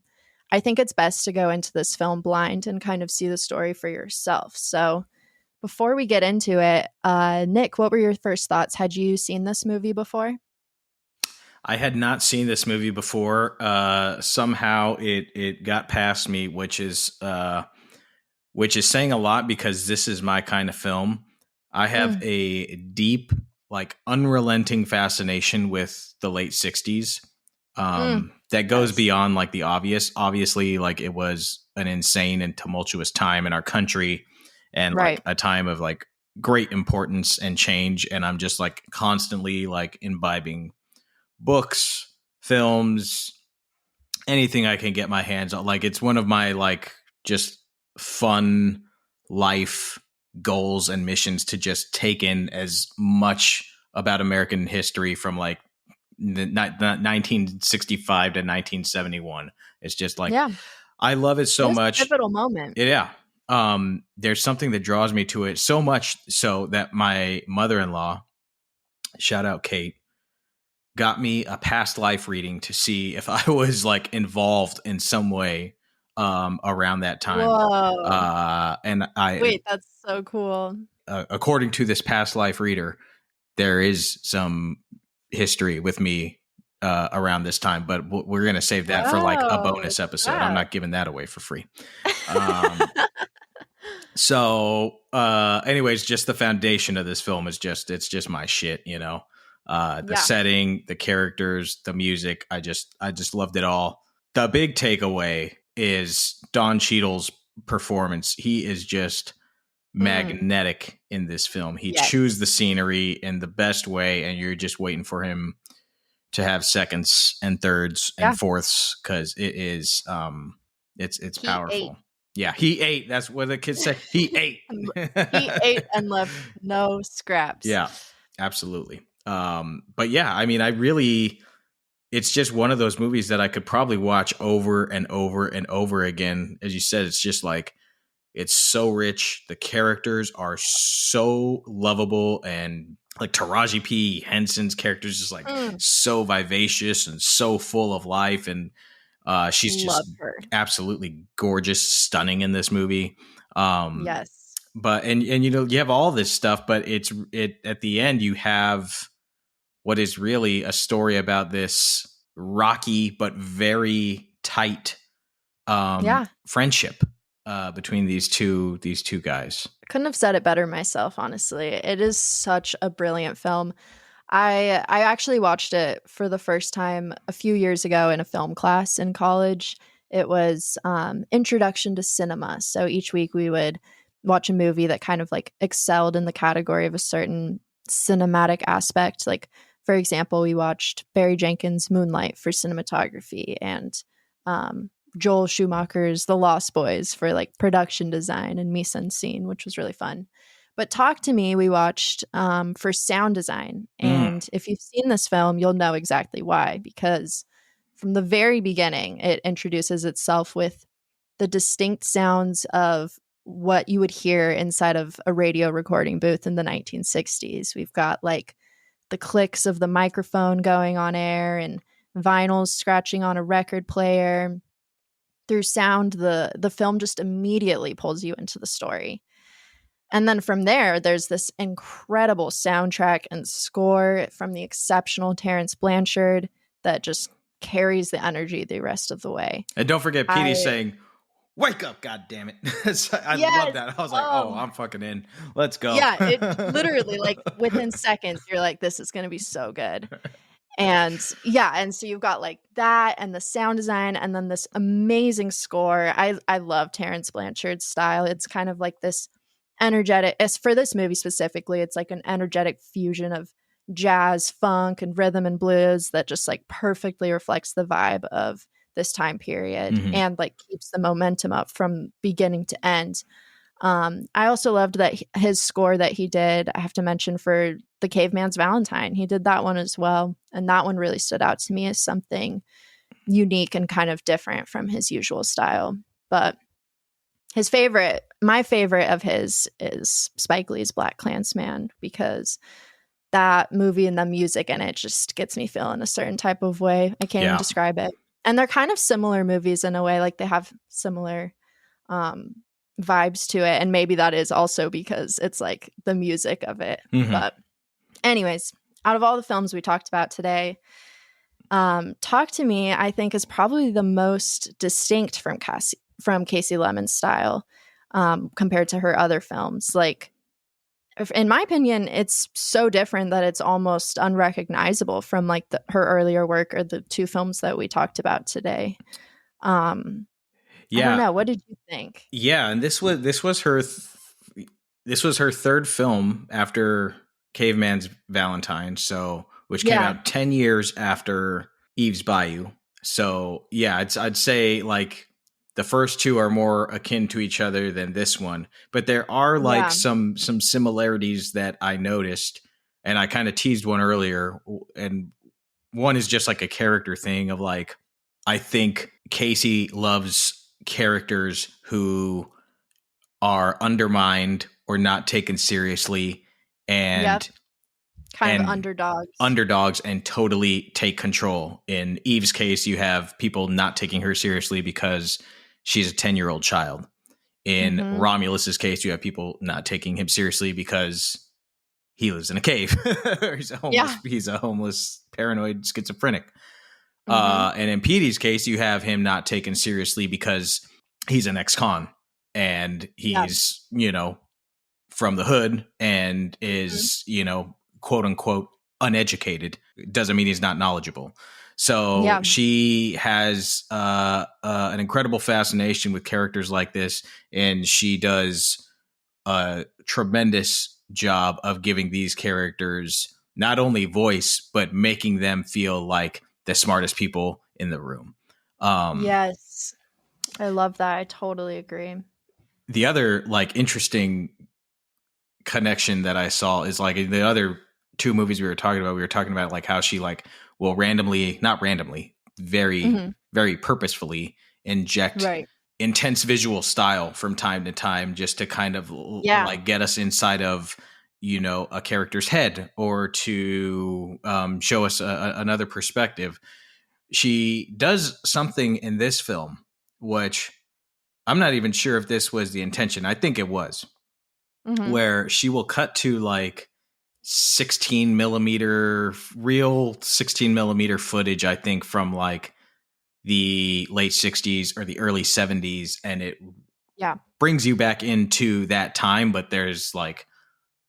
I think it's best to go into this film blind and kind of see the story for yourself. So before we get into it, Nick, what were your first thoughts? Had you seen this movie before? I had not seen this movie before. Somehow it got past me, which is saying a lot, because this is my kind of film. I have a deep, like, unrelenting fascination with the late 60s. That goes beyond like the obvious. Obviously, like, it was an insane and tumultuous time in our country, and like a time of like great importance and change. And I'm just like constantly like imbibing books, films, anything I can get my hands on. Like, it's one of my like just fun life goals and missions to just take in as much about American history from like 1965 to 1971. It's just like, I love it so much. Pivotal moment. Yeah. There's something that draws me to it so much so that my mother-in-law, shout out Kate, got me a past life reading to see if I was like involved in some way around that time. Whoa. And wait, that's so cool. According to this past life reader, there is some history with me around this time, but we're going to save that for like a bonus episode. I'm not giving that away for free. So anyways, just the foundation of this film is it's just my shit, you know. The setting, the characters, the music, I just loved it all. The big takeaway is Don Cheadle's performance. He is just magnetic in this film. He chews the scenery in the best way, and you're just waiting for him to have seconds and thirds and fourths, because it is it's powerful. Yeah, he ate. That's what the kids say. He ate. He ate and left no scraps. Yeah, absolutely. But yeah, I mean, it's just one of those movies that I could probably watch over and over and over again. As you said, it's just like, it's so rich. The characters are so lovable, and like Taraji P. Henson's character is just like so vivacious and so full of life. And she's just absolutely gorgeous, stunning in this movie. Yes. But, and you know, you have all this stuff, but at the end, you have what is really a story about this rocky but very tight friendship between these two guys. I couldn't have said it better myself, honestly. It is such a brilliant film. I actually watched it for the first time a few years ago in a film class in college. It was Introduction to Cinema. So each week we would watch a movie that kind of like excelled in the category of a certain cinematic aspect. Like, for example, we watched Barry Jenkins' Moonlight for cinematography, and Joel Schumacher's The Lost Boys for like production design and mise en scene, which was really fun. But Talk to Me, we watched for sound design. And if you've seen this film, you'll know exactly why, because from the very beginning, it introduces itself with the distinct sounds of what you would hear inside of a radio recording booth in the 1960s. We've got like the clicks of the microphone going on air and vinyls scratching on a record player. Through sound, the film just immediately pulls you into the story. And then from there, there's this incredible soundtrack and score from the exceptional Terrence Blanchard that just carries the energy the rest of the way. And don't forget Petey saying, "Wake up, God damn it." I love that. I was like, oh, I'm fucking in. Let's go. Yeah, it literally, like, within seconds, you're like, this is going to be so good. And yeah, and so you've got like that and the sound design and then this amazing score. I love Terrence Blanchard's style. It's kind of like this energetic, as for this movie specifically, it's like an energetic fusion of jazz, funk, and rhythm and blues that just like perfectly reflects the vibe of this time period and like keeps the momentum up from beginning to end. I also loved that his score that he did, I have to mention, for the Caveman's Valentine. He did that one as well. And that one really stood out to me as something unique and kind of different from his usual style. But my favorite of his is Spike Lee's BlacKkKlansman, because that movie and the music in it just gets me feeling a certain type of way. I can't even describe it. And they're kind of similar movies in a way, like they have similar vibes to it, and maybe that is also because it's like the music of it. But anyways, out of all the films we talked about today, Talk to Me, I think, is probably the most distinct from Kasi Lemmons' style compared to her other films. Like, in my opinion, it's so different that it's almost unrecognizable from like her earlier work or the two films that we talked about today. I don't know. What did you think? Yeah, and this was her third film after Caveman's Valentine, which came out 10 years after Eve's Bayou. So yeah, I'd say like the first two are more akin to each other than this one, but there are like some similarities that I noticed, and I kind of teased one earlier, and one is just like a character thing of like, I think Kasi loves characters who are undermined or not taken seriously and kind of underdogs and totally take control. In Eve's case, you have people not taking her seriously because she's a 10-year-old child. In Romulus's case, you have people not taking him seriously because he lives in a cave. He's a homeless, paranoid schizophrenic. And in Petey's case, you have him not taken seriously because he's an ex-con and he's, from the hood and is, quote unquote, uneducated. Doesn't mean he's not knowledgeable. So she has an incredible fascination with characters like this. And she does a tremendous job of giving these characters not only voice, but making them feel like the smartest people in the room. Yes. I love that. I totally agree. The other like interesting connection that I saw is like the other two movies we were talking about like how she like will not randomly, very, very purposefully inject intense visual style from time to time just to kind of like get us inside of, a character's head or to show us another perspective. She does something in this film, which I'm not even sure if this was the intention. I think it was, where she will cut to like 16 millimeter footage, I think from like the late 60s or the early 70s. And it brings you back into that time, but there's like,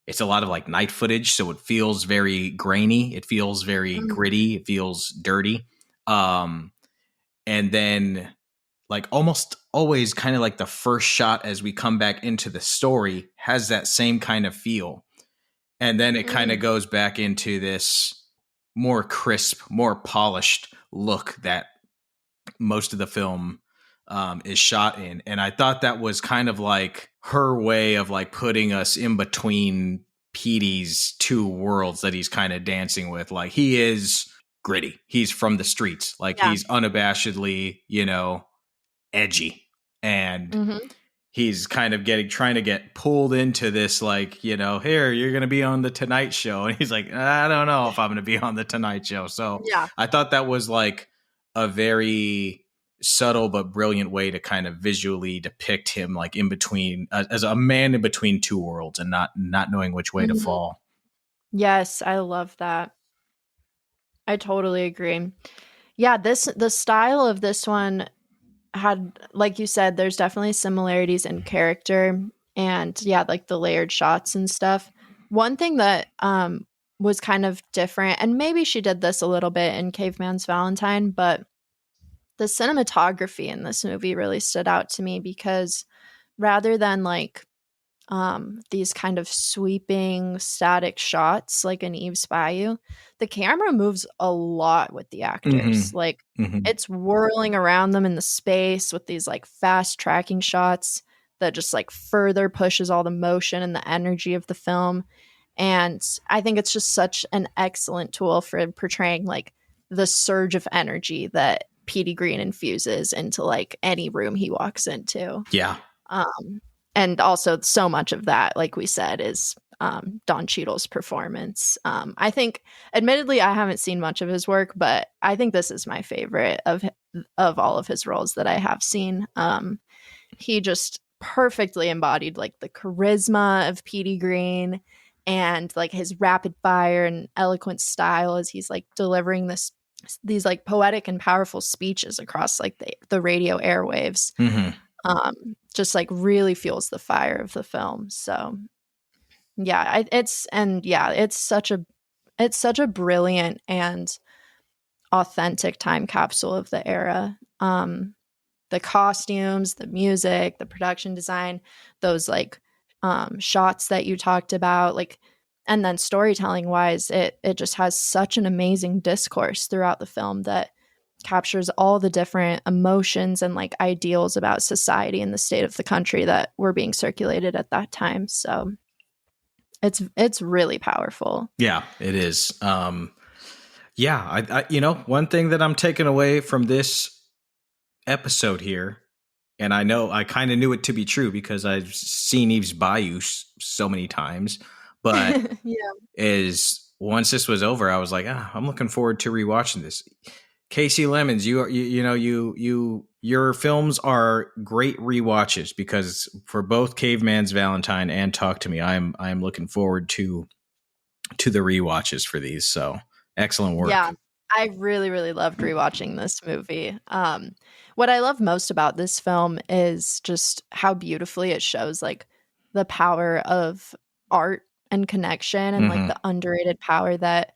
it's a lot of like night footage. So it feels very grainy. It feels very gritty. It feels dirty. And then like almost always kind of like the first shot as we come back into the story has that same kind of feel. And then it kind of goes back into this more crisp, more polished look that most of the film is shot in. And I thought that was kind of like her way of like putting us in between Petey's two worlds that he's kind of dancing with. Like he is gritty. He's from the streets. Like he's unabashedly, edgy. And he's kind of trying to get pulled into this, like, here, you're going to be on the Tonight Show. And he's like, I don't know if I'm going to be on the Tonight Show. So I thought that was like a very subtle but brilliant way to kind of visually depict him like in between, as a man in between two worlds and not knowing which way to fall. Yes, I love that. I totally agree. Yeah, the style of this one had, like you said, there's definitely similarities in character and yeah, like the layered shots and stuff. One thing that was kind of different, and maybe she did this a little bit in Caveman's Valentine, but the cinematography in this movie really stood out to me because rather than like these kind of sweeping static shots like in Eve's Bayou, the camera moves a lot with the actors. Like it's whirling around them in the space with these like fast tracking shots that just like further pushes all the motion and the energy of the film. And I think it's just such an excellent tool for portraying like the surge of energy that Petey Green infuses into like any room he walks into. Yeah. And also so much of that, like we said, is Don Cheadle's performance. I think, admittedly, I haven't seen much of his work, but I think this is my favorite of all of his roles that I have seen. He just perfectly embodied like the charisma of Petey Green and like his rapid fire and eloquent style as he's like delivering these like poetic and powerful speeches across like the radio airwaves. Just like really fuels the fire of the film. So yeah, it's such a brilliant and authentic time capsule of the era. The costumes, the music, the production design, those like shots that you talked about, like, and then storytelling wise, it just has such an amazing discourse throughout the film that captures all the different emotions and like ideals about society and the state of the country that were being circulated at that time. So it's really powerful. Yeah, it is. Yeah, I one thing that I'm taking away from this episode here, and I know I kind of knew it to be true because I've seen Eve's Bayou so many times, but yeah, is once this was over, I was like, I'm looking forward to rewatching this. Kasi Lemmons, your films are great rewatches because for both Caveman's Valentine and Talk to Me, I'm looking forward to the rewatches for these. So excellent work. Yeah, I really, really loved rewatching this movie. What I love most about this film is just how beautifully it shows like the power of art and connection and like the underrated power that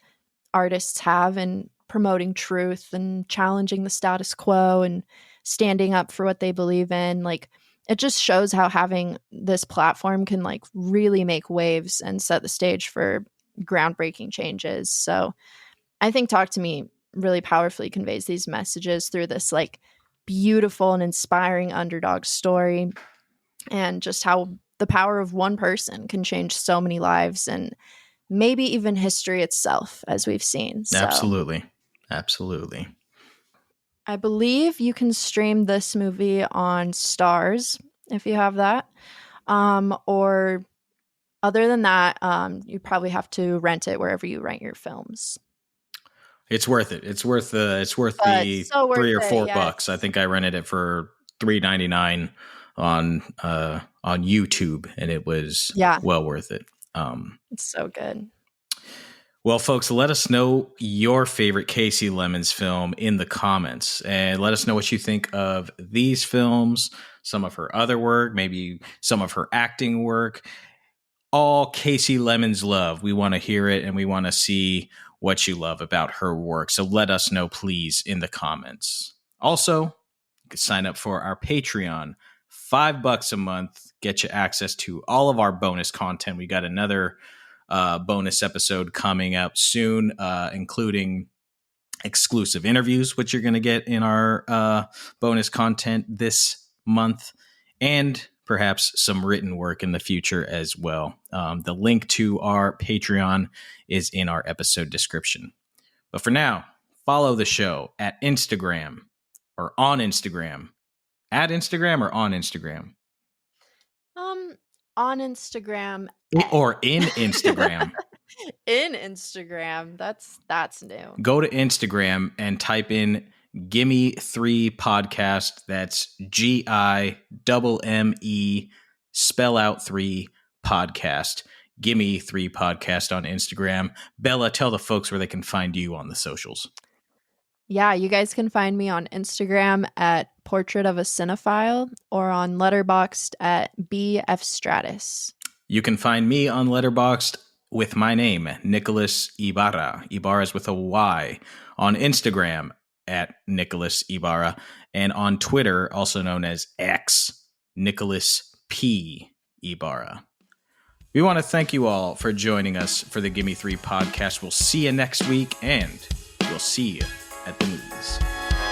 artists have in promoting truth and challenging the status quo and standing up for what they believe in. Like it just shows how having this platform can like really make waves and set the stage for groundbreaking changes. So I think Talk to Me really powerfully conveys these messages through this like beautiful and inspiring underdog story and just how the power of one person can change so many lives and maybe even history itself, as we've seen. So, Absolutely. I believe you can stream this movie on Stars if you have that. Or other than that, you probably have to rent it wherever you rent your films. It's worth it. It's worth the so worth $3 or $4. Yes. I think I rented it for $3.99 on YouTube, and it was well worth it. It's so good. Well, folks, let us know your favorite Kasi Lemmons film in the comments, and let us know what you think of these films, some of her other work, maybe some of her acting work. All Kasi Lemmons love. We want to hear it, and we want to see what you love about her work. So let us know, please, in the comments. Also, you can sign up for our Patreon. $5 a month, get you access to all of our bonus content. We got another bonus episode coming up soon, including exclusive interviews, which you're going to get in our bonus content this month, and perhaps some written work in the future as well. The link to our Patreon is in our episode description. But for now, follow the show at Instagram or on Instagram. At Instagram or on Instagram? On Instagram. Or in Instagram. In Instagram. That's new. Go to Instagram and type in Gimme Three Podcast. That's GIMME spell out 3 podcast. Gimme Three Podcast on Instagram. Bella, tell the folks where they can find you on the socials. Yeah, you guys can find me on Instagram at Portrait of a Cinephile or on Letterboxd at BF Stratus. You can find me on Letterboxd with my name, Nicholas Ibarra. Ibarra is with a Y. On Instagram at Nicholas Ibarra. And on Twitter, also known as X, Nicholas P. Ibarra. We want to thank you all for joining us for the Gimme Three podcast. We'll see you next week, and we'll see you at the movies.